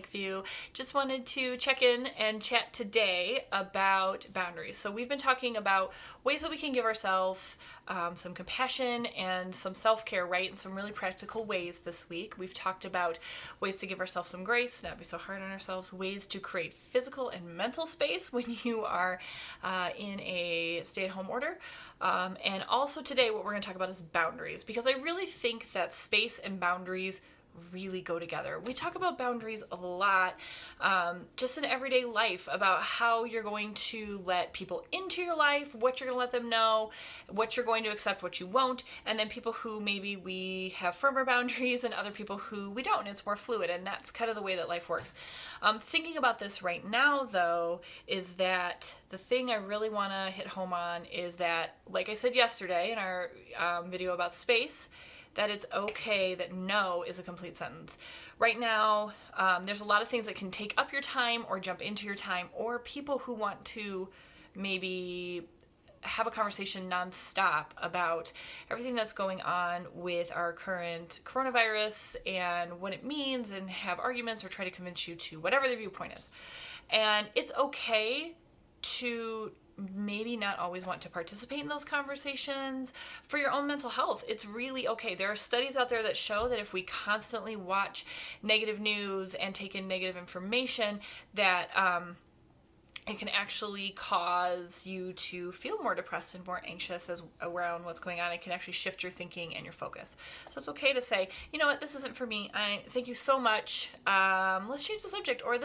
Lakeview. Just wanted to check in and chat today about boundaries. So we've been talking about ways that we can give ourselves some compassion and some self-care, right? In some really practical ways this week. We've talked about ways to give ourselves some grace, not be so hard on ourselves, ways to create physical and mental space when you are in a stay-at-home order. And also today what we're going to talk about is boundaries, because I really think that space and boundaries really go together. We talk about boundaries a lot, just in everyday life, about how you're going to let people into your life, what you're going to let them know, what you're going to accept, what you won't, and then people who maybe we have firmer boundaries and other people who we don't. It's more fluid, and that's kind of the way that life works. Thinking about this right now, though, is that the thing I really want to hit home on is that, like I said yesterday in our video about space, that it's okay that no is a complete sentence. Right now, there's a lot of things that can take up your time or jump into your time, or people who want to maybe have a conversation nonstop about everything that's going on with our current coronavirus and what it means, and have arguments or try to convince you to whatever their viewpoint is. And it's okay to maybe not always want to participate in those conversations for your own mental health. It's really okay. There are studies out there that show that if we constantly watch negative news and take in negative information, that it can actually cause you to feel more depressed and more anxious around what's going on. It can actually shift your thinking and your focus. So it's okay to say, you know what, this isn't for me. Thank you so much. Let's change the subject. Or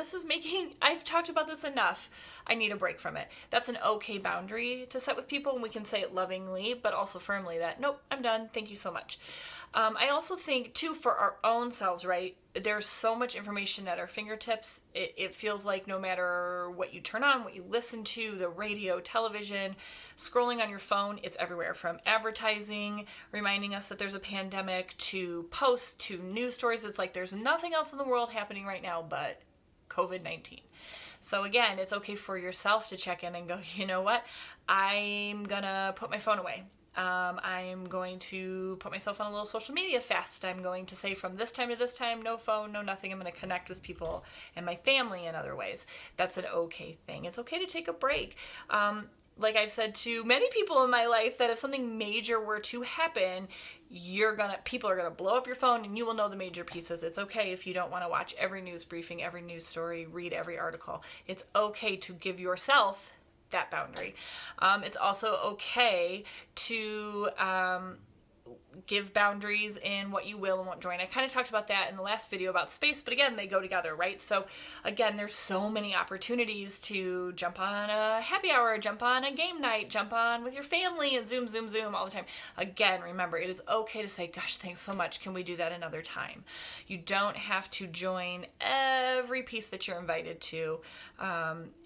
I've talked about this enough. I need a break from it. That's an okay boundary to set with people, and we can say it lovingly, but also firmly that, nope, I'm done. Thank you so much. I also think, too, for our own selves, right, there's so much information at our fingertips. It feels like no matter what you turn on, what you listen to, the radio, television, scrolling on your phone, it's everywhere, from advertising reminding us that there's a pandemic, to posts, to news stories. It's like there's nothing else in the world happening right now but COVID-19. So again, it's okay for yourself to check in and go, you know what, I'm gonna put my phone away. I'm going to put myself on a little social media fast. I'm going to say from this time to this time, no phone, no nothing. I'm going to connect with people and my family in other ways. That's an okay thing. It's okay to take a break. Like I've said to many people in my life, that if something major were to happen, people are gonna blow up your phone and you will know the major pieces. It's okay if you don't want to watch every news briefing, every news story, read every article. It's okay to give yourself that boundary. It's also okay to give boundaries in what you will and won't join. I kind of talked about that in the last video about space, but again, they go together, right? So again, there's so many opportunities to jump on a happy hour, jump on a game night, jump on with your family and Zoom all the time. Again, remember, it is okay to say, gosh, thanks so much. Can we do that another time? You don't have to join every piece that you're invited to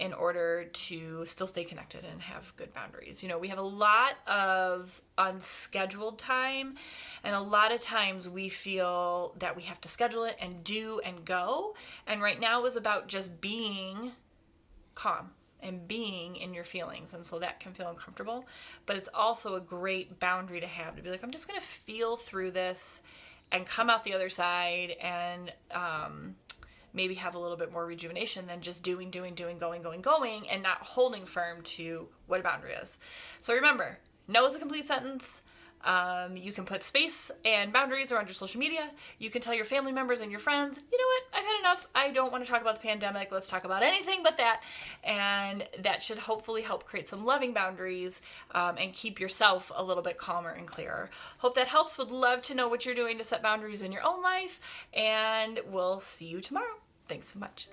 in order to still stay connected and have good boundaries. You know, we have a lot of unscheduled time, and a lot of times we feel that we have to schedule it and do and go, and right now is about just being calm and being in your feelings, and so that can feel uncomfortable, but it's also a great boundary to have, to be like, I'm just gonna feel through this and come out the other side and maybe have a little bit more rejuvenation than just doing, going, and not holding firm to what a boundary is. So remember, no is a complete sentence. You can put space and boundaries around your social media. You can tell your family members and your friends, you know what, I've had enough. I don't want to talk about the pandemic. Let's talk about anything but that. And that should hopefully help create some loving boundaries and keep yourself a little bit calmer and clearer. Hope that helps. Would love to know what you're doing to set boundaries in your own life. And we'll see you tomorrow. Thanks so much.